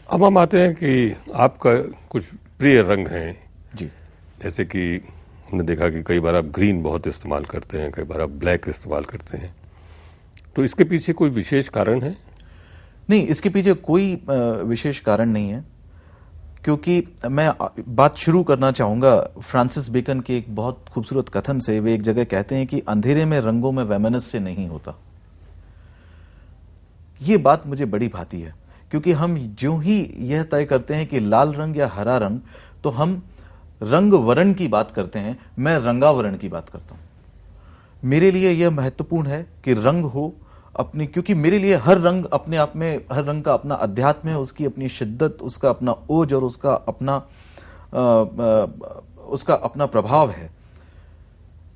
अब हम आते हैं कि आपका कुछ प्रिय रंग हैं जी। जैसे कि हमने देखा कि कई बार आप ग्रीन बहुत इस्तेमाल करते हैं, कई बार आप ब्लैक इस्तेमाल करते हैं, तो इसके पीछे कोई विशेष कारण है? नहीं, इसके पीछे कोई विशेष कारण नहीं है, क्योंकि मैं बात शुरू करना चाहूंगा फ्रांसिस बेकन के एक बहुत खूबसूरत कथन से। वे एक जगह कहते हैं कि अंधेरे में रंगों में वैमनस्य नहीं होता। ये बात मुझे बड़ी भाती है, क्योंकि हम जो ही यह तय करते हैं कि लाल रंग या हरा रंग, तो हम रंग वर्ण की बात करते हैं। मैं रंगावरण की बात करता हूं। मेरे लिए यह महत्वपूर्ण है कि रंग हो अपनी, क्योंकि मेरे लिए हर रंग अपने आप में, हर रंग का अपना अध्यात्म है, उसकी अपनी शिद्दत, उसका अपना ओज और उसका अपना प्रभाव है।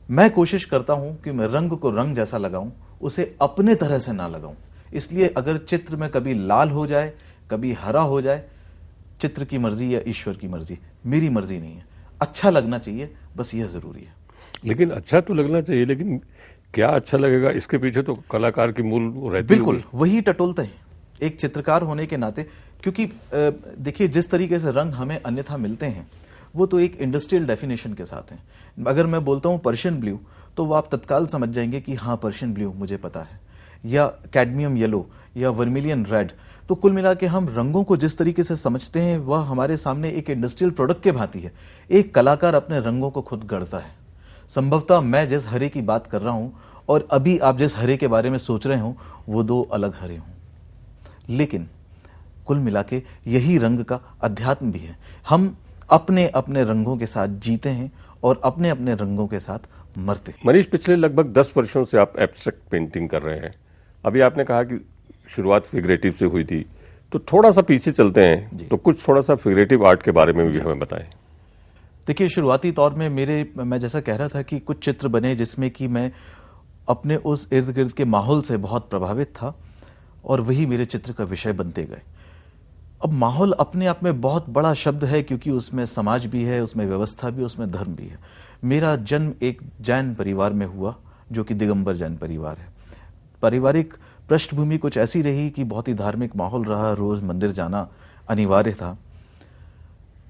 मैं कोशिश करता हूं कि मैं रंग को रंग जैसा लगाऊं, उसे अपने तरह से ना लगाऊं। इसलिए अगर चित्र में कभी लाल हो जाए, कभी हरा हो जाए, चित्र की मर्जी या ईश्वर की मर्जी, मेरी मर्जी नहीं है। अच्छा लगना चाहिए, बस यह जरूरी है। लेकिन अच्छा तो लगना चाहिए, लेकिन क्या अच्छा लगेगा, इसके पीछे तो कलाकार की मूल वो रहती बिल्कुल होगी। वही टटोलते हैं एक चित्रकार होने के नाते। क्योंकि देखिए, जिस तरीके से रंग हमें अन्यथा मिलते हैं वो तो एक इंडस्ट्रियल डेफिनेशन के साथ है। अगर मैं बोलता हूं पर्शियन ब्लू, तो वो आप तत्काल समझ जाएंगे कि हाँ, पर्शियन ब्लू मुझे पता है, या कैडमियम येलो या वर्मिलियन रेड। तो कुल मिला के हम रंगों को जिस तरीके से समझते हैं वह हमारे सामने एक इंडस्ट्रियल प्रोडक्ट के भांति है। एक कलाकार अपने रंगों को खुद गढ़ता है। संभवतः मैं जिस हरे की बात कर रहा हूं और अभी आप जिस हरे के बारे में सोच रहे हो, वो दो अलग हरे हों, लेकिन कुल मिला के यही रंग का अध्यात्म भी है। हम अपने अपने रंगों के साथ जीते हैं और अपने अपने रंगों के साथ मरते हैं। मनीष, पिछले लगभग 10 वर्षों से आप एब्स्ट्रैक्ट पेंटिंग कर रहे हैं। अभी आपने कहा कि शुरुआत फिगरेटिव से हुई थी, तो थोड़ा सा पीछे चलते हैं, तो कुछ थोड़ा सा फिगरेटिव आर्ट के बारे में भी हमें बताएं। देखिए, शुरुआती तौर में मैं जैसा कह रहा था कि कुछ चित्र बने जिसमें कि मैं अपने उस इर्द गिर्द के माहौल से बहुत प्रभावित था और वही मेरे चित्र का विषय बनते गए। अब माहौल अपने आप में बहुत बड़ा शब्द है, क्योंकि उसमें समाज भी है, उसमें व्यवस्था भी, उसमें धर्म भी है। मेरा जन्म एक जैन परिवार में हुआ, जो कि दिगंबर जैन परिवार है। पारिवारिक पृष्ठभूमि कुछ ऐसी रही कि बहुत ही धार्मिक माहौल रहा, रोज मंदिर जाना अनिवार्य था।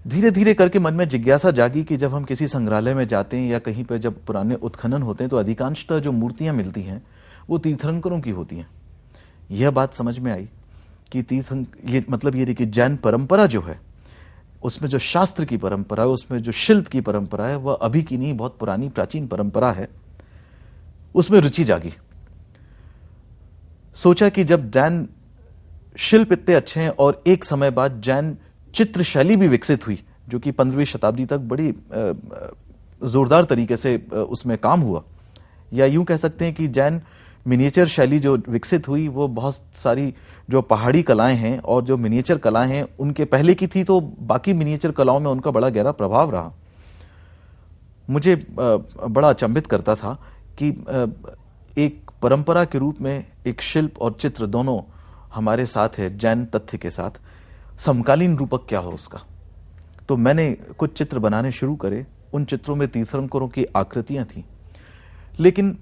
धीरे धीरे करके मन में जिज्ञासा जागी कि जब हम किसी संग्रहालय में जाते हैं या कहीं पर जब पुराने उत्खनन होते हैं, तो अधिकांशतः जो मूर्तियां मिलती हैं वो तीर्थंकरों की होती हैं। यह बात समझ में आई कि ये मतलब ये देखिए, जैन परंपरा जो है, उसमें जो शास्त्र की परंपरा है, उसमें जो शिल्प की परंपरा है, वह अभी की नहीं, बहुत पुरानी प्राचीन परंपरा है। उसमें रुचि जागी। सोचा कि जब जैन शिल्प इतने अच्छे हैं और एक समय बाद जैन चित्र शैली भी विकसित हुई, जो कि 15वीं शताब्दी तक बड़ी जोरदार तरीके से उसमें काम हुआ, या यूं कह सकते हैं कि जैन मिनिएचर शैली जो विकसित हुई, वो बहुत सारी जो पहाड़ी कलाएं हैं और जो मिनिएचर कलाएं हैं उनके पहले की थी, तो बाकी मिनिएचर कलाओं में उनका बड़ा गहरा प्रभाव रहा। मुझे बड़ा अचंभित करता था कि एक परंपरा के रूप में एक शिल्प और चित्र दोनों हमारे साथ है, जैन तथ्य के साथ समकालीन रूपक क्या हो उसका। तो मैंने कुछ चित्र बनाने शुरू करे। उन चित्रों में तीर्थंकरों की आकृतियां थी, लेकिन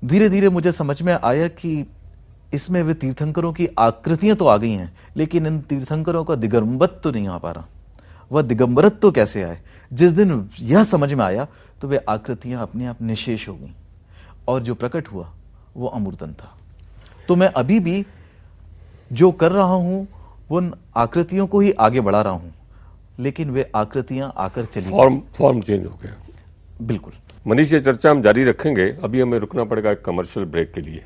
धीरे धीरे मुझे समझ में आया कि इसमें वे तीर्थंकरों की आकृतियां तो आ गई हैं, लेकिन इन तीर्थंकरों का दिगंबरत्व तो नहीं आ पा रहा। वह दिगंबरत्व तो कैसे आए? जिस दिन यह समझ में आया, तो वे आकृतियां अपने आप निशेष हो गई और जो प्रकट हुआ वो अमूर्तन था। तो मैं अभी भी जो कर रहा हूं, उन आकृतियों को ही आगे बढ़ा रहा हूं, लेकिन वे आकृतियां आकर चली, फॉर्म चेंज हो गया। बिल्कुल। मनीष, ये चर्चा हम जारी रखेंगे। अभी हमें रुकना पड़ेगा एक कमर्शियल ब्रेक के लिए।